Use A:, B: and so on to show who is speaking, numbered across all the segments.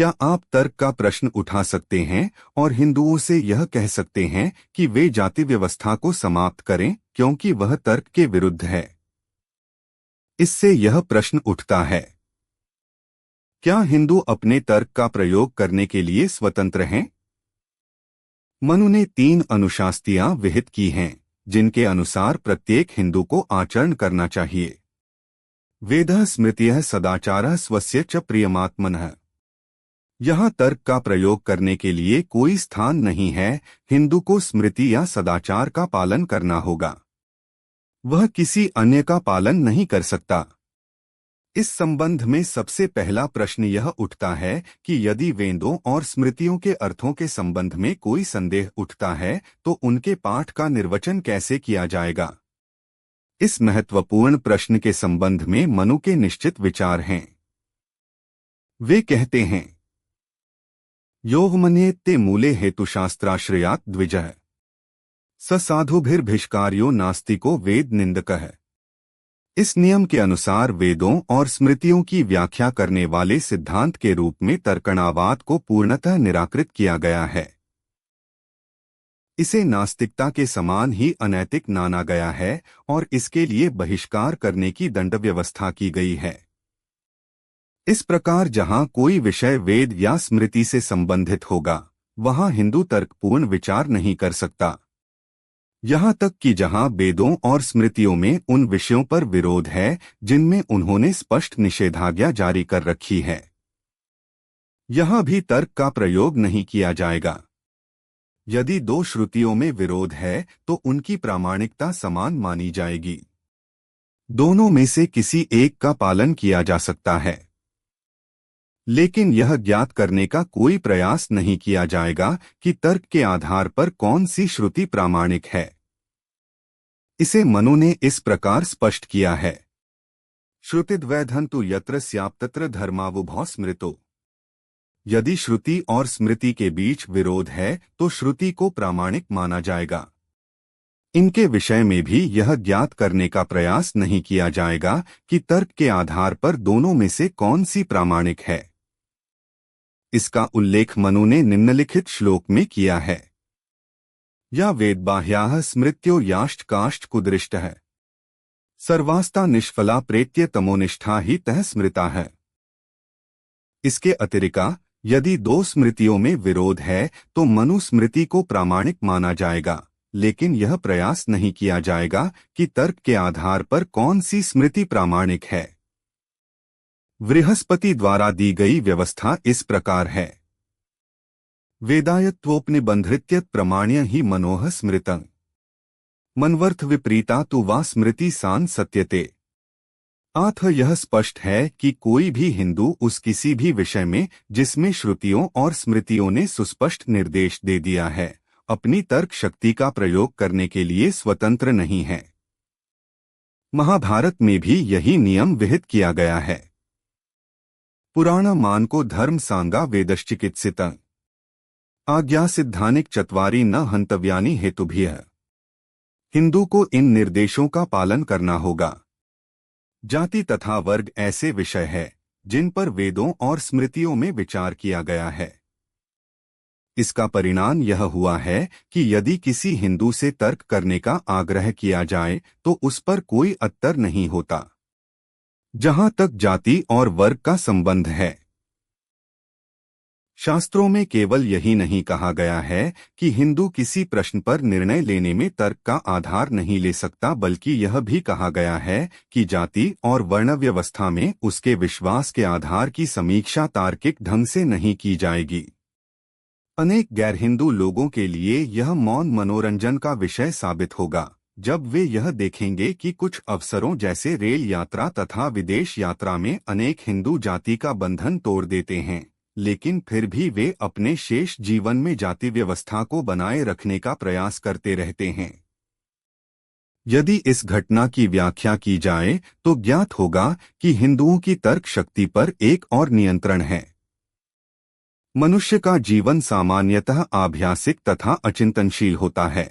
A: क्या आप तर्क का प्रश्न उठा सकते हैं और हिंदुओं से यह कह सकते हैं कि वे जाति व्यवस्था को समाप्त करें क्योंकि वह तर्क के विरुद्ध है? इससे यह प्रश्न उठता है, क्या हिंदू अपने तर्क का प्रयोग करने के लिए स्वतंत्र हैं? मनु ने 3 अनुशास्तियां विहित की हैं, जिनके अनुसार प्रत्येक हिंदू को आचरण करना चाहिए। वेदः स्मृतियः सदाचारः स्वस्य च प्रियमात्मनः। यहाँ तर्क का प्रयोग करने के लिए कोई स्थान नहीं है। हिंदू को स्मृति या सदाचार का पालन करना होगा, वह किसी अन्य का पालन नहीं कर सकता। इस संबंध में सबसे पहला प्रश्न यह उठता है कि यदि वेदों और स्मृतियों के अर्थों के संबंध में कोई संदेह उठता है तो उनके पाठ का निर्वचन कैसे किया जाएगा? इस महत्वपूर्ण प्रश्न के संबंध में मनु के निश्चित विचार हैं। वे कहते हैं, योगमन्येत्ते मूले हेतुशास्त्राश्रयात् द्विजः स साधुभिर्भिष्कार्यो नास्तिको वेद निंदकः। इस नियम के अनुसार वेदों और स्मृतियों की व्याख्या करने वाले सिद्धांत के रूप में तर्कणावाद को पूर्णतः निराकृत किया गया है। इसे नास्तिकता के समान ही अनैतिक माना गया है और इसके लिए बहिष्कार करने की दंड व्यवस्था की गई है। इस प्रकार जहां कोई विषय वेद या स्मृति से संबंधित होगा, वहां हिंदू तर्कपूर्ण विचार नहीं कर सकता। यहाँ तक कि जहाँ वेदों और स्मृतियों में उन विषयों पर विरोध है जिनमें उन्होंने स्पष्ट निषेधाज्ञा जारी कर रखी है, यहाँ भी तर्क का प्रयोग नहीं किया जाएगा। यदि 2 श्रुतियों में विरोध है तो उनकी प्रामाणिकता समान मानी जाएगी। दोनों में से किसी एक का पालन किया जा सकता है, लेकिन यह ज्ञात करने का कोई प्रयास नहीं किया जाएगा कि तर्क के आधार पर कौन सी श्रुति प्रामाणिक है। इसे मनु ने इस प्रकार स्पष्ट किया है, श्रुतिद्वैधन्तु यत्र स्यात् तत्र धर्मावुभौ स्मृतो। यदि श्रुति और स्मृति के बीच विरोध है तो श्रुति को प्रामाणिक माना जाएगा। इनके विषय में भी यह ज्ञात करने का प्रयास नहीं किया जाएगा कि तर्क के आधार पर दोनों में से कौन सी प्रामाणिक है। इसका उल्लेख मनु ने निम्नलिखित श्लोक में किया है, या वेदबाह्याः स्मृत्यो याश्च काश्च कुदृष्टः सर्वास्ता निष्फला प्रेत्य तमोनिष्ठा ही तः स्मृता है। इसके अतिरिक्त यदि 2 स्मृतियों में विरोध है तो मनु स्मृति को प्रामाणिक माना जाएगा, लेकिन यह प्रयास नहीं किया जाएगा कि तर्क के आधार पर कौन सी स्मृति प्रामाणिक है। बृहस्पति द्वारा दी गई व्यवस्था इस प्रकार है, वेदायत्वोपनिबंधृत्यत प्रमाण्य ही मनोह स्मृतं मनवर्थ विपरीता तु वा स्मृति सान सत्यते। अथ यह स्पष्ट है कि कोई भी हिंदू उस किसी भी विषय में जिसमें श्रुतियों और स्मृतियों ने सुस्पष्ट निर्देश दे दिया है, अपनी तर्क शक्ति का प्रयोग करने के लिए स्वतंत्र नहीं है। महाभारत में भी यही नियम विहित किया गया है। पुराण मान को धर्म सांगा वेदश्चिकित्सितं आज्ञा सिद्धानिक चत्वारि न हंतव्यानि हेतुभ्यः। हिंदू को इन निर्देशों का पालन करना होगा। जाति तथा वर्ग ऐसे विषय है जिन पर वेदों और स्मृतियों में विचार किया गया है। इसका परिणाम यह हुआ है कि यदि किसी हिंदू से तर्क करने का आग्रह किया जाए तो उस पर कोई अत्तर नहीं होता, जहां तक जाति और वर्ग का संबंध है। शास्त्रों में केवल यही नहीं कहा गया है कि हिंदू किसी प्रश्न पर निर्णय लेने में तर्क का आधार नहीं ले सकता, बल्कि यह भी कहा गया है कि जाति और वर्ण व्यवस्था में उसके विश्वास के आधार की समीक्षा तार्किक ढंग से नहीं की जाएगी। अनेक गैर हिंदू लोगों के लिए यह मौन मनोरंजन का विषय साबित होगा जब वे यह देखेंगे कि कुछ अवसरों जैसे रेल यात्रा तथा विदेश यात्रा में अनेक हिंदू जाति का बंधन तोड़ देते हैं, लेकिन फिर भी वे अपने शेष जीवन में जाति व्यवस्था को बनाए रखने का प्रयास करते रहते हैं। यदि इस घटना की व्याख्या की जाए तो ज्ञात होगा कि हिंदुओं की तर्क शक्ति पर एक और नियंत्रण है। मनुष्य का जीवन सामान्यतः आभ्यासिक तथा अचिंतनशील होता है।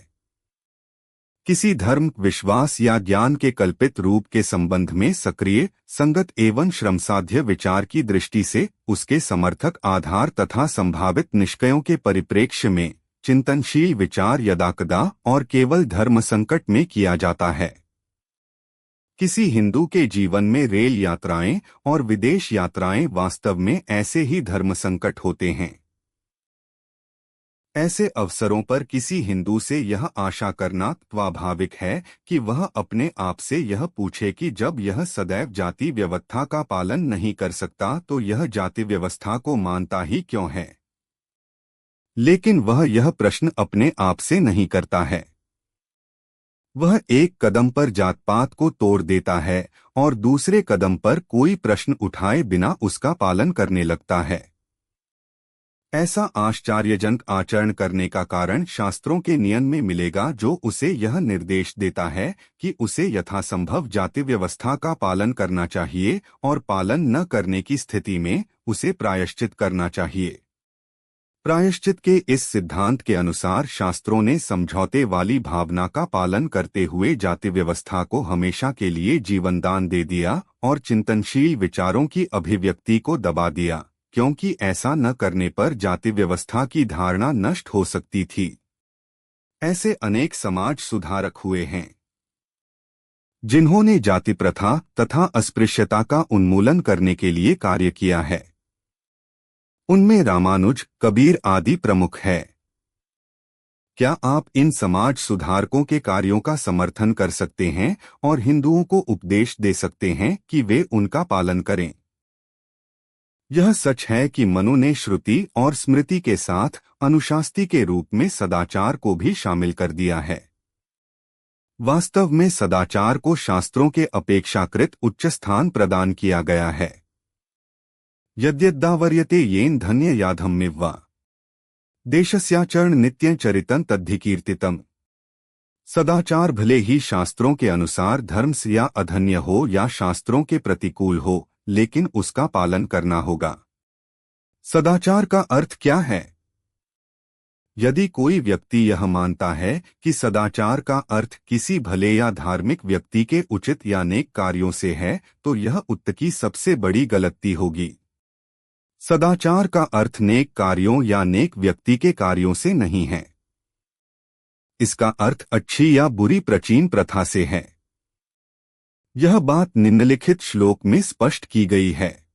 A: किसी धर्म, विश्वास या ज्ञान के कल्पित रूप के संबंध में सक्रिय, संगत एवं श्रमसाध्य विचार की दृष्टि से उसके समर्थक आधार तथा संभावित निष्कयों के परिप्रेक्ष्य में चिंतनशील विचार यदाकदा और केवल धर्म संकट में किया जाता है। किसी हिंदू के जीवन में रेल यात्राएं और विदेश यात्राएं वास्तव में ऐसे ही धर्म संकट होते हैं। ऐसे अवसरों पर किसी हिंदू से यह आशा करना स्वाभाविक है कि वह अपने आप से यह पूछे कि जब यह सदैव जाति व्यवस्था का पालन नहीं कर सकता तो यह जाति व्यवस्था को मानता ही क्यों है। लेकिन वह यह प्रश्न अपने आप से नहीं करता है। वह एक कदम पर जात पात को तोड़ देता है और दूसरे कदम पर कोई प्रश्न उठाए बिना उसका पालन करने लगता है। ऐसा आश्चर्यजनक आचरण करने का कारण शास्त्रों के नियम में मिलेगा, जो उसे यह निर्देश देता है कि उसे यथासंभव जाति व्यवस्था का पालन करना चाहिए और पालन न करने की स्थिति में उसे प्रायश्चित करना चाहिए। प्रायश्चित के इस सिद्धांत के अनुसार शास्त्रों ने समझौते वाली भावना का पालन करते हुए जाति व्यवस्था को हमेशा के लिए जीवनदान दे दिया और चिंतनशील विचारों की अभिव्यक्ति को दबा दिया, क्योंकि ऐसा न करने पर जाति व्यवस्था की धारणा नष्ट हो सकती थी। ऐसे अनेक समाज सुधारक हुए हैं जिन्होंने जाति प्रथा तथा अस्पृश्यता का उन्मूलन करने के लिए कार्य किया है। उनमें रामानुज, कबीर आदि प्रमुख है। क्या आप इन समाज सुधारकों के कार्यों का समर्थन कर सकते हैं और हिंदुओं को उपदेश दे सकते हैं कि वे उनका पालन करें? यह सच है कि मनु ने श्रुति और स्मृति के साथ अनुशास्ति के रूप में सदाचार को भी शामिल कर दिया है। वास्तव में सदाचार को शास्त्रों के अपेक्षाकृत उच्च स्थान प्रदान किया गया है। यद्यद्दावर्यते येन धन्य याधम्मिव्वा देशस्याचरण नित्यं चरितं तद्धिकीर्तितम्। सदाचार भले ही शास्त्रों के अनुसार धर्म से या अधन्य हो या शास्त्रों के प्रतिकूल हो, लेकिन उसका पालन करना होगा। सदाचार का अर्थ क्या है? यदि कोई व्यक्ति यह मानता है कि सदाचार का अर्थ किसी भले या धार्मिक व्यक्ति के उचित या नेक कार्यों से है, तो यह उत्तकी सबसे बड़ी गलती होगी। सदाचार का अर्थ नेक कार्यों या नेक व्यक्ति के कार्यों से नहीं है। इसका अर्थ अच्छी या बुरी प्राचीन प्रथा से है। यह बात निम्नलिखित श्लोक में स्पष्ट की गई है।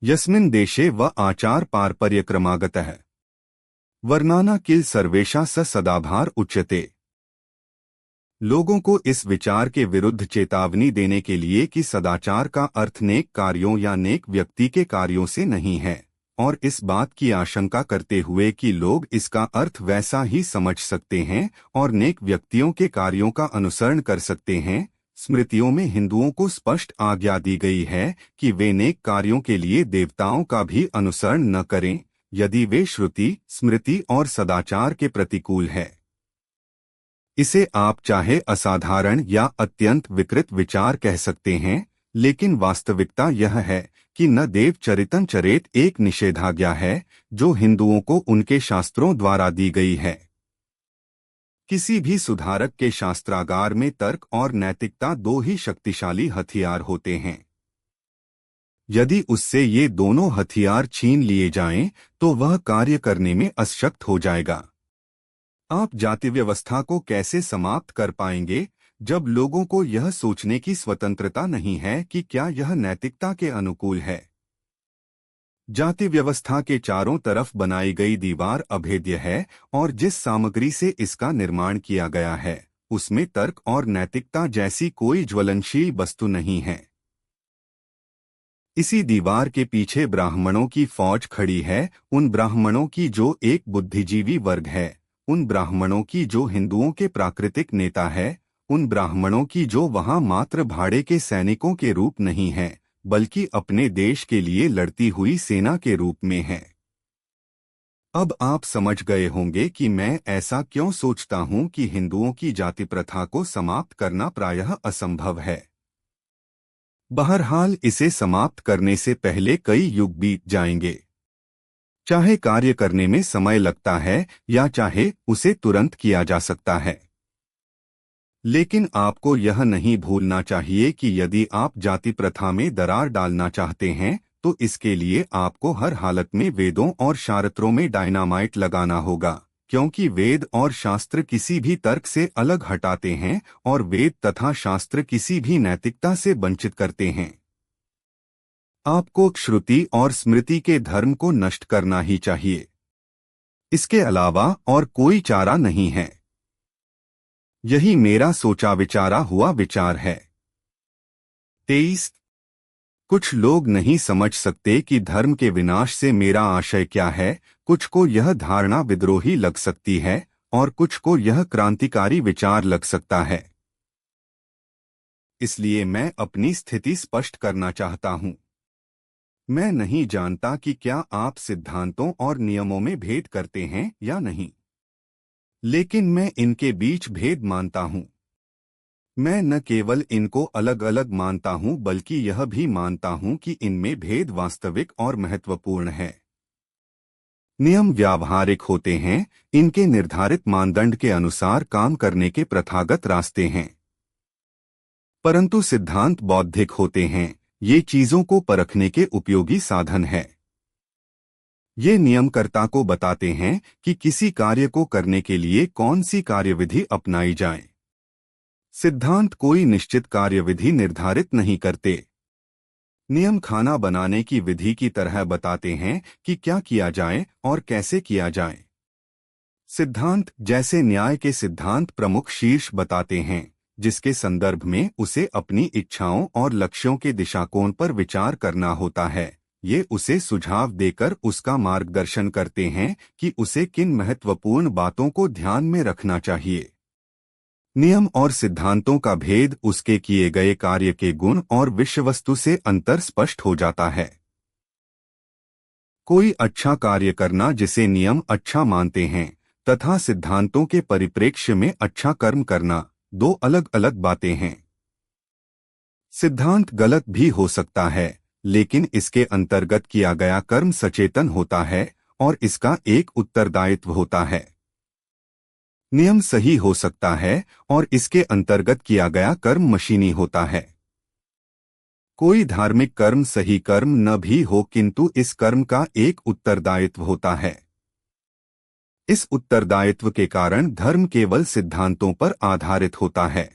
A: यस्मिन् देशे व आचार पारपर्यक्रमागतः वर्णाना किल सर्वेशा स सदाभार उच्यते। लोगों को इस विचार के विरुद्ध चेतावनी देने के लिए कि सदाचार का अर्थ नेक कार्यों या नेक व्यक्ति के कार्यों से नहीं है, और इस बात की आशंका करते हुए कि लोग इसका अर्थ वैसा ही समझ सकते हैं और नेक व्यक्तियों के कार्यों का अनुसरण कर सकते हैं। स्मृतियों में हिंदुओं को स्पष्ट आज्ञा दी गई है कि वे नेक कार्यों के लिए देवताओं का भी अनुसरण न करें, यदि वे श्रुति, स्मृति और सदाचार के प्रतिकूल है। इसे आप चाहे असाधारण या अत्यंत विकृत विचार कह सकते हैं, लेकिन वास्तविकता यह है कि न देव चरितं चरेत एक निषेधाज्ञा है जो हिंदुओं को उनके शास्त्रों द्वारा दी गई है। किसी भी सुधारक के शास्त्रागार में तर्क और नैतिकता दो ही शक्तिशाली हथियार होते हैं। यदि उससे ये दोनों हथियार छीन लिए जाएं, तो वह कार्य करने में अशक्त हो जाएगा। आप जाति व्यवस्था को कैसे समाप्त कर पाएंगे जब लोगों को यह सोचने की स्वतंत्रता नहीं है कि क्या यह नैतिकता के अनुकूल है? जाति व्यवस्था के चारों तरफ बनाई गई दीवार अभेद्य है और जिस सामग्री से इसका निर्माण किया गया है उसमें तर्क और नैतिकता जैसी कोई ज्वलनशील वस्तु नहीं है। इसी दीवार के पीछे ब्राह्मणों की फौज खड़ी है, उन ब्राह्मणों की जो एक बुद्धिजीवी वर्ग है, उन ब्राह्मणों की जो हिंदुओं के प्राकृतिक नेता है, उन ब्राह्मणों की जो वहां मात्र भाड़े के सैनिकों के रूप नहीं है बल्कि अपने देश के लिए लड़ती हुई सेना के रूप में है। अब आप समझ गए होंगे कि मैं ऐसा क्यों सोचता हूं कि हिंदुओं की जाति प्रथा को समाप्त करना प्रायः असंभव है। बहरहाल इसे समाप्त करने से पहले कई युग बीत जाएंगे। चाहे कार्य करने में समय लगता है या चाहे उसे तुरंत किया जा सकता है। लेकिन आपको यह नहीं भूलना चाहिए कि यदि आप जाति प्रथा में दरार डालना चाहते हैं तो इसके लिए आपको हर हालत में वेदों और शास्त्रों में डायनामाइट लगाना होगा, क्योंकि वेद और शास्त्र किसी भी तर्क से अलग हटाते हैं और वेद तथा शास्त्र किसी भी नैतिकता से वंचित करते हैं। आपको श्रुति और स्मृति के धर्म को नष्ट करना ही चाहिए। इसके अलावा और कोई चारा नहीं है। यही मेरा सोचा विचारा हुआ विचार है। 23। कुछ लोग नहीं समझ सकते कि धर्म के विनाश से मेरा आशय क्या है। कुछ को यह धारणा विद्रोही लग सकती है और कुछ को यह क्रांतिकारी विचार लग सकता है। इसलिए मैं अपनी स्थिति स्पष्ट करना चाहता हूं। मैं नहीं जानता कि क्या आप सिद्धांतों और नियमों में भेद करते हैं या नहीं, लेकिन मैं इनके बीच भेद मानता हूं। मैं न केवल इनको अलग अलग मानता हूं बल्कि यह भी मानता हूं कि इनमें भेद वास्तविक और महत्वपूर्ण है। नियम व्यावहारिक होते हैं, इनके निर्धारित मानदंड के अनुसार काम करने के प्रथागत रास्ते हैं। परंतु सिद्धांत बौद्धिक होते हैं, ये चीजों को परखने के उपयोगी साधन है। ये नियमकर्ता को बताते हैं कि किसी कार्य को करने के लिए कौन सी कार्यविधि अपनाई जाए। सिद्धांत कोई निश्चित कार्यविधि निर्धारित नहीं करते। नियम खाना बनाने की विधि की तरह बताते हैं कि क्या किया जाए और कैसे किया जाए। सिद्धांत जैसे न्याय के सिद्धांत प्रमुख शीर्ष बताते हैं, जिसके संदर्भ में उसे अपनी इच्छाओं और लक्ष्यों के दिशाकोण पर विचार करना होता है। ये उसे सुझाव देकर उसका मार्गदर्शन करते हैं कि उसे किन महत्वपूर्ण बातों को ध्यान में रखना चाहिए। नियम और सिद्धांतों का भेद उसके किए गए कार्य के गुण और विषयवस्तु से अंतर स्पष्ट हो जाता है। कोई अच्छा कार्य करना जिसे नियम अच्छा मानते हैं तथा सिद्धांतों के परिप्रेक्ष्य में अच्छा कर्म करना, दो अलग अलग बातें हैं। सिद्धांत गलत भी हो सकता है, लेकिन इसके अंतर्गत किया गया कर्म सचेतन होता है और इसका एक उत्तरदायित्व होता है। नियम सही हो सकता है और इसके अंतर्गत किया गया कर्म मशीनी होता है। कोई धार्मिक कर्म सही कर्म न भी हो, किंतु इस कर्म का एक उत्तरदायित्व होता है। इस उत्तरदायित्व के कारण धर्म केवल सिद्धांतों पर आधारित होता है।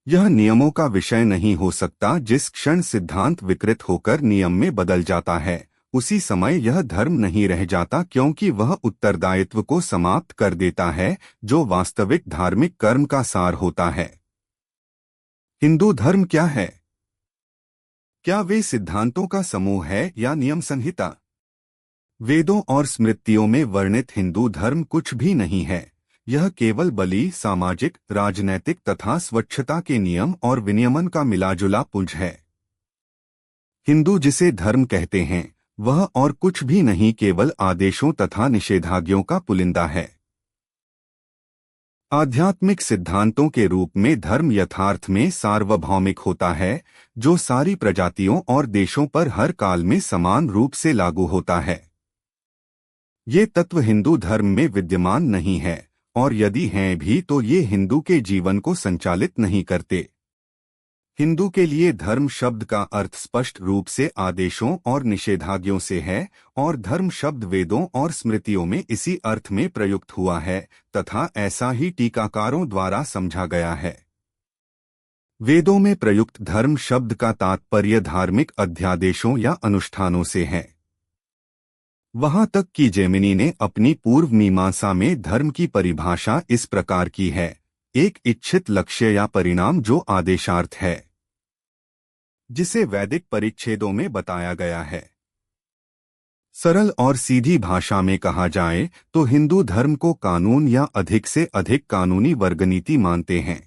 A: यह नियमों का विषय नहीं हो सकता। जिस क्षण सिद्धांत विकृत होकर नियम में बदल जाता है, उसी समय यह धर्म नहीं रह जाता, क्योंकि वह उत्तरदायित्व को समाप्त कर देता है, जो वास्तविक धार्मिक कर्म का सार होता है। हिंदू धर्म क्या है? क्या वे सिद्धांतों का समूह है या नियम संहिता? वेदों और स्मृतियों में वर्णित हिंदू धर्म कुछ भी नहीं है। यह केवल बलि, सामाजिक, राजनैतिक तथा स्वच्छता के नियम और विनियमन का मिलाजुला पुंज है। हिंदू जिसे धर्म कहते हैं वह और कुछ भी नहीं, केवल आदेशों तथा निषेधाज्ञों का पुलिंदा है। आध्यात्मिक सिद्धांतों के रूप में धर्म यथार्थ में सार्वभौमिक होता है, जो सारी प्रजातियों और देशों पर हर काल में समान रूप से लागू होता है। ये तत्व हिंदू धर्म में विद्यमान नहीं है, और यदि हैं भी तो ये हिंदू के जीवन को संचालित नहीं करते। हिंदू के लिए धर्म शब्द का अर्थ स्पष्ट रूप से आदेशों और निषेधाज्ञों से है, और धर्म शब्द वेदों और स्मृतियों में इसी अर्थ में प्रयुक्त हुआ है तथा ऐसा ही टीकाकारों द्वारा समझा गया है। वेदों में प्रयुक्त धर्म शब्द का तात्पर्य धार्मिक अध्यादेशों या अनुष्ठानों से है। वहां तक कि जेमिनी ने अपनी पूर्व मीमांसा में धर्म की परिभाषा इस प्रकार की है: एक इच्छित लक्ष्य या परिणाम जो आदेशार्थ है, जिसे वैदिक परिच्छेदों में बताया गया है। सरल और सीधी भाषा में कहा जाए तो हिंदू धर्म को कानून या अधिक से अधिक कानूनी वर्गनीति मानते हैं।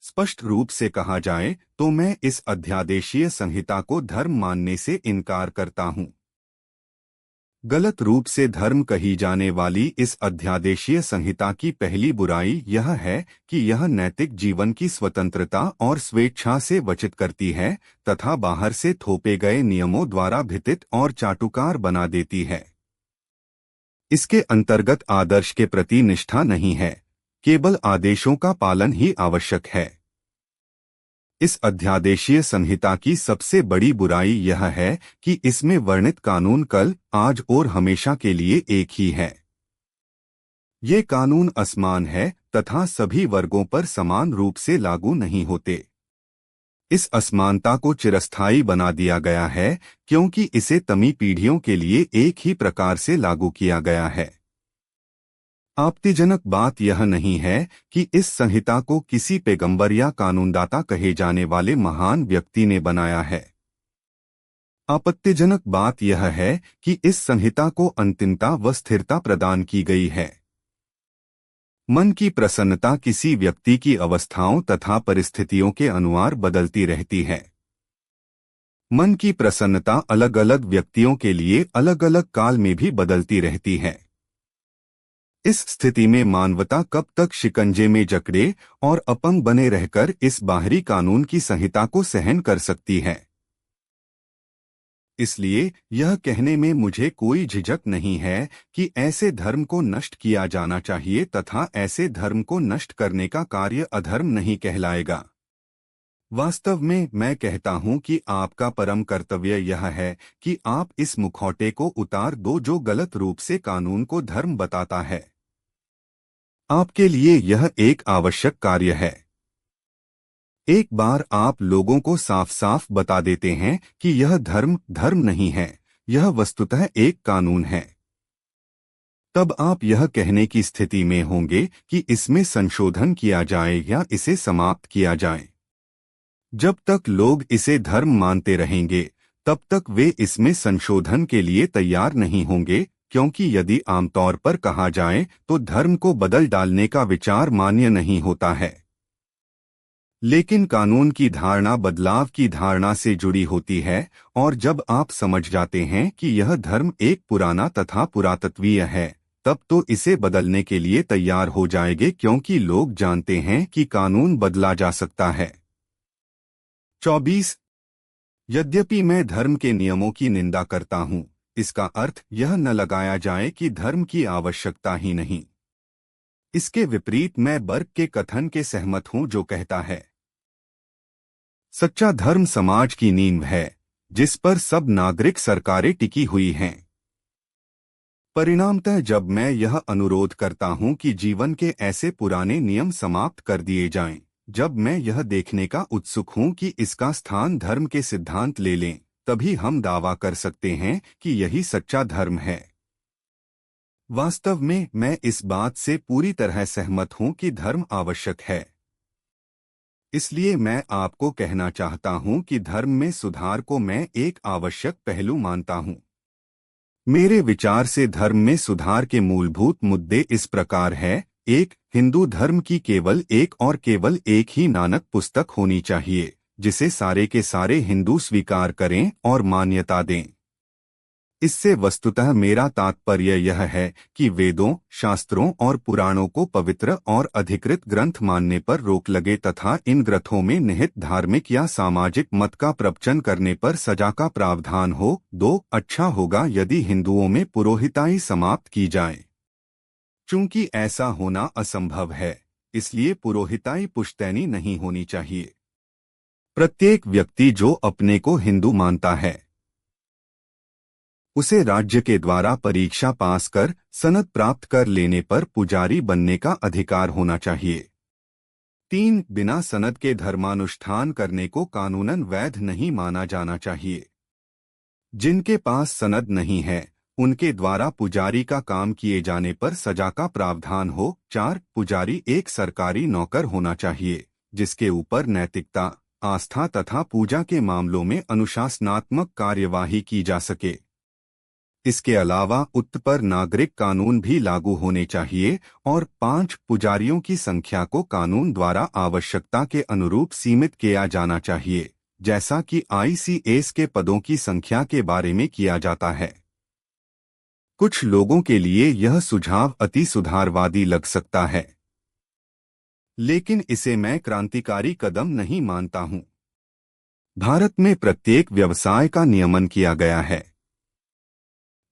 A: स्पष्ट रूप से कहा जाए तो मैं इस अध्यादेशीय संहिता को धर्म मानने से इनकार करता हूं। गलत रूप से धर्म कही जाने वाली इस अध्यादेशीय संहिता की पहली बुराई यह है कि यह नैतिक जीवन की स्वतंत्रता और स्वेच्छा से वंचित करती है तथा बाहर से थोपे गए नियमों द्वारा भित्तित और चाटुकार बना देती है। इसके अंतर्गत आदर्श के प्रति निष्ठा नहीं है, केवल आदेशों का पालन ही आवश्यक है। इस अध्यादेशीय संहिता की सबसे बड़ी बुराई यह है कि इसमें वर्णित कानून कल, आज और हमेशा के लिए एक ही है। ये कानून असमान है तथा सभी वर्गों पर समान रूप से लागू नहीं होते। इस असमानता को चिरस्थायी बना दिया गया है क्योंकि इसे तमी पीढ़ियों के लिए एक ही प्रकार से लागू किया गया है। आपत्तिजनक बात यह नहीं है कि इस संहिता को किसी पैगंबर या कानूनदाता कहे जाने वाले महान व्यक्ति ने बनाया है। आपत्तिजनक बात यह है कि इस संहिता को अंतिमता व स्थिरता प्रदान की गई है। मन की प्रसन्नता किसी व्यक्ति की अवस्थाओं तथा परिस्थितियों के अनुसार बदलती रहती है। मन की प्रसन्नता अलग अलग व्यक्तियों के लिए अलग अलग काल में भी बदलती रहती है। इस स्थिति में मानवता कब तक शिकंजे में जकड़े और अपंग बने रहकर इस बाहरी कानून की संहिता को सहन कर सकती है। इसलिए यह कहने में मुझे कोई झिझक नहीं है कि ऐसे धर्म को नष्ट किया जाना चाहिए तथा ऐसे धर्म को नष्ट करने का कार्य अधर्म नहीं कहलाएगा। वास्तव में मैं कहता हूं कि आपका परम कर्तव्य यह है कि आप इस मुखौटे को उतार दो जो गलत रूप से कानून को धर्म बताता है। आपके लिए यह एक आवश्यक कार्य है। एक बार आप लोगों को साफ साफ बता देते हैं कि यह धर्म धर्म नहीं है, यह वस्तुतः एक कानून है, तब आप यह कहने की स्थिति में होंगे कि इसमें संशोधन किया जाए या इसे समाप्त किया जाए। जब तक लोग इसे धर्म मानते रहेंगे तब तक वे इसमें संशोधन के लिए तैयार नहीं होंगे, क्योंकि यदि आमतौर पर कहा जाए तो धर्म को बदल डालने का विचार मान्य नहीं होता है। लेकिन कानून की धारणा बदलाव की धारणा से जुड़ी होती है, और जब आप समझ जाते हैं कि यह धर्म एक पुराना तथा पुरातत्वीय है, तब तो इसे बदलने के लिए तैयार हो जाएंगे, क्योंकि लोग जानते हैं कि कानून बदला जा सकता है। 24। यद्यपि मैं धर्म के नियमों की निंदा करता हूं, इसका अर्थ यह न लगाया जाए कि धर्म की आवश्यकता ही नहीं। इसके विपरीत मैं बर्ग के कथन के सहमत हूं जो कहता है, सच्चा धर्म समाज की नींव है जिस पर सब नागरिक सरकारें टिकी हुई हैं। परिणामतः जब मैं यह अनुरोध करता हूं कि जीवन के ऐसे पुराने नियम समाप्त कर दिए जाएं, जब मैं यह देखने का उत्सुक हूं कि इसका स्थान धर्म के सिद्धांत ले लें, तभी हम दावा कर सकते हैं कि यही सच्चा धर्म है। वास्तव में मैं इस बात से पूरी तरह सहमत हूं कि धर्म आवश्यक है। इसलिए मैं आपको कहना चाहता हूं कि धर्म में सुधार को मैं एक आवश्यक पहलू मानता हूं। मेरे विचार से धर्म में सुधार के मूलभूत मुद्दे इस प्रकार है। 1. हिंदू धर्म की केवल एक ही नानक पुस्तक होनी चाहिए जिसे सारे के सारे हिंदू स्वीकार करें और मान्यता दें। इससे वस्तुतः मेरा तात्पर्य यह है कि वेदों, शास्त्रों और पुराणों को पवित्र और अधिकृत ग्रंथ मानने पर रोक लगे तथा इन ग्रंथों में निहित धार्मिक या सामाजिक मत का प्रवचन करने पर सजा का प्रावधान हो। 2. अच्छा होगा यदि हिंदुओं में पुरोहिताई समाप्त की जाए। चूंकि ऐसा होना असंभव है, इसलिए पुरोहिताई पुश्तैनी नहीं होनी चाहिए। प्रत्येक व्यक्ति जो अपने को हिंदू मानता है उसे राज्य के द्वारा परीक्षा पास कर सनद प्राप्त कर लेने पर पुजारी बनने का अधिकार होना चाहिए। 3. बिना सनद के धर्मानुष्ठान करने को कानूनन वैध नहीं माना जाना चाहिए। जिनके पास सनद नहीं है उनके द्वारा पुजारी का काम किए जाने पर सजा का प्रावधान हो। 4. पुजारी एक सरकारी नौकर होना चाहिए जिसके ऊपर नैतिकता, आस्था तथा पूजा के मामलों में अनुशासनात्मक कार्यवाही की जा सके। इसके अलावा उक्त पर नागरिक कानून भी लागू होने चाहिए। और 5. पुजारियों की संख्या को कानून द्वारा आवश्यकता के अनुरूप सीमित किया जाना चाहिए, जैसा कि ICS के पदों की संख्या के बारे में किया जाता है। कुछ लोगों के लिए यह सुझाव अति सुधारवादी लग सकता है, लेकिन इसे मैं क्रांतिकारी कदम नहीं मानता हूं। भारत में प्रत्येक व्यवसाय का नियमन किया गया है।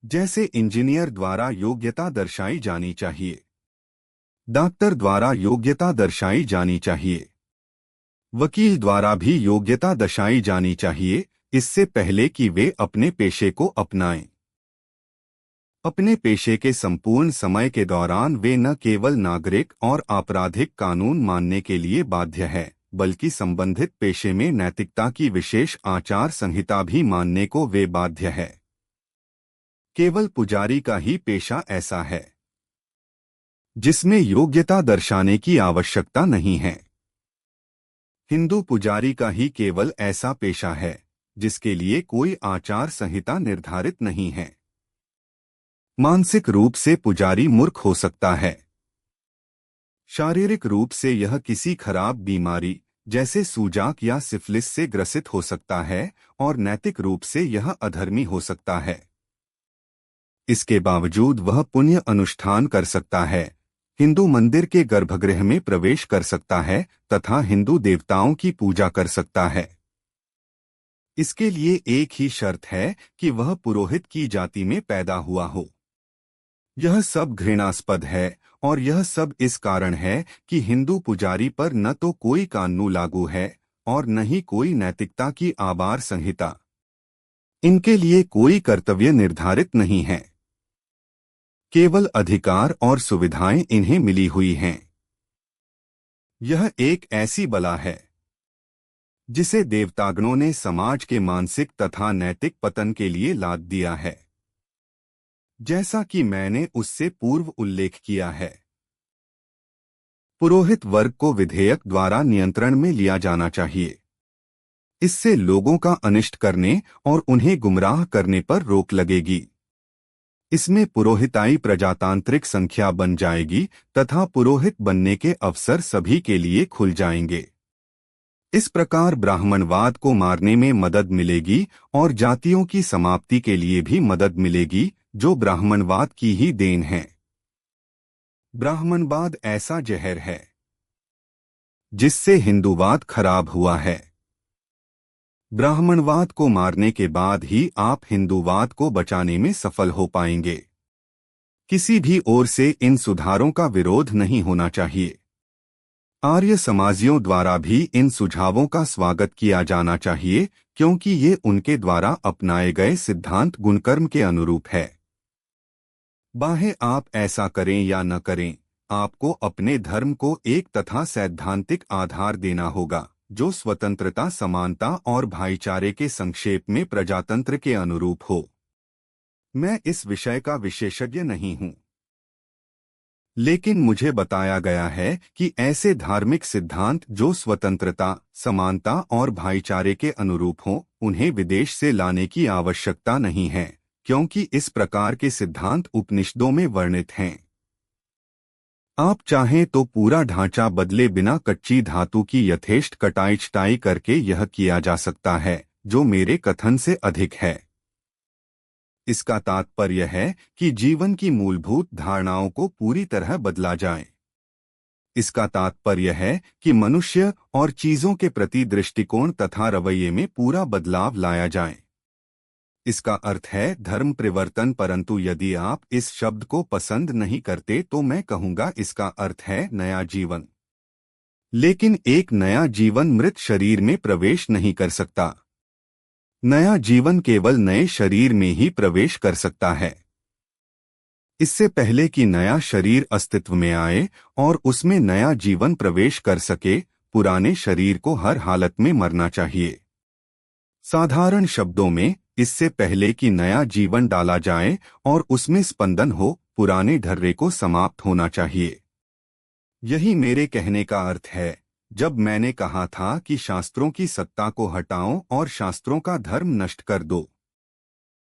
A: जैसे इंजीनियर द्वारा योग्यता दर्शाई जानी चाहिए, डॉक्टर द्वारा योग्यता दर्शाई जानी चाहिए। वकील द्वारा भी योग्यता दर्शाई जानी चाहिए, इससे पहले कि वे अपने पेशे को अपनाएं। अपने पेशे के संपूर्ण समय के दौरान वे न केवल नागरिक और आपराधिक कानून मानने के लिए बाध्य है, बल्कि संबंधित पेशे में नैतिकता की विशेष आचार संहिता भी मानने को वे बाध्य है। केवल पुजारी का ही पेशा ऐसा है जिसमें योग्यता दर्शाने की आवश्यकता नहीं है। हिंदू पुजारी का ही केवल ऐसा पेशा है जिसके लिए कोई आचार संहिता निर्धारित नहीं है। मानसिक रूप से पुजारी मूर्ख हो सकता है। शारीरिक रूप से यह किसी खराब बीमारी जैसे सूजाक या सिफिलिस से ग्रसित हो सकता है, और नैतिक रूप से यह अधर्मी हो सकता है। इसके बावजूद वह पुण्य अनुष्ठान कर सकता है, हिंदू मंदिर के गर्भगृह में प्रवेश कर सकता है तथा हिंदू देवताओं की पूजा कर सकता है। इसके लिए एक ही शर्त है कि वह पुरोहित की जाति में पैदा हुआ हो। यह सब घृणास्पद है, और यह सब इस कारण है कि हिंदू पुजारी पर न तो कोई कानून लागू है और न ही कोई नैतिकता की आचार संहिता। इनके लिए कोई कर्तव्य निर्धारित नहीं है, केवल अधिकार और सुविधाएं इन्हें मिली हुई हैं। यह एक ऐसी बला है जिसे देवतागणों ने समाज के मानसिक तथा नैतिक पतन के लिए लाद दिया है, जैसा कि मैंने उससे पूर्व उल्लेख किया है। पुरोहित वर्ग को विधेयक द्वारा नियंत्रण में लिया जाना चाहिए। इससे लोगों का अनिष्ट करने और उन्हें गुमराह करने पर रोक लगेगी। इसमें पुरोहिताई प्रजातांत्रिक संख्या बन जाएगी तथा पुरोहित बनने के अवसर सभी के लिए खुल जाएंगे। इस प्रकार ब्राह्मणवाद को मारने में मदद मिलेगी और जातियों की समाप्ति के लिए भी मदद मिलेगी, जो ब्राह्मणवाद की ही देन है। ब्राह्मणवाद ऐसा जहर है जिससे हिंदूवाद खराब हुआ है। ब्राह्मणवाद को मारने के बाद ही आप हिंदूवाद को बचाने में सफल हो पाएंगे। किसी भी ओर से इन सुधारों का विरोध नहीं होना चाहिए। आर्य समाजियों द्वारा भी इन सुझावों का स्वागत किया जाना चाहिए, क्योंकि ये उनके द्वारा अपनाए गए सिद्धांत गुणकर्म के अनुरूप है। बाहे आप ऐसा करें या न करें, आपको अपने धर्म को एक तथा सैद्धांतिक आधार देना होगा जो स्वतंत्रता, समानता और भाईचारे के संक्षेप में प्रजातंत्र के अनुरूप हो। मैं इस विषय का विशेषज्ञ नहीं हूँ, लेकिन मुझे बताया गया है कि ऐसे धार्मिक सिद्धांत जो स्वतंत्रता, समानता और भाईचारे के अनुरूप हों, उन्हें विदेश से लाने की आवश्यकता नहीं है, क्योंकि इस प्रकार के सिद्धांत उपनिषदों में वर्णित हैं। आप चाहें तो पूरा ढांचा बदले बिना कच्ची धातु की यथेष्ट कटाई छटाई करके यह किया जा सकता है, जो मेरे कथन से अधिक है। इसका तात्पर्य है कि जीवन की मूलभूत धारणाओं को पूरी तरह बदला जाए। इसका तात्पर्य है कि मनुष्य और चीजों के प्रति दृष्टिकोण तथा रवैये में पूरा बदलाव लाया जाए। इसका अर्थ है धर्म परिवर्तन, परंतु यदि आप इस शब्द को पसंद नहीं करते तो मैं कहूंगा इसका अर्थ है नया जीवन। लेकिन एक नया जीवन मृत शरीर में प्रवेश नहीं कर सकता। नया जीवन केवल नए शरीर में ही प्रवेश कर सकता है। इससे पहले कि नया शरीर अस्तित्व में आए और उसमें नया जीवन प्रवेश कर सके, पुराने शरीर को हर हालत में मरना चाहिए। साधारण शब्दों में, इससे पहले कि नया जीवन डाला जाए और उसमें स्पंदन हो, पुराने ढर्रे को समाप्त होना चाहिए। यही मेरे कहने का अर्थ है जब मैंने कहा था कि शास्त्रों की सत्ता को हटाओ और शास्त्रों का धर्म नष्ट कर दो।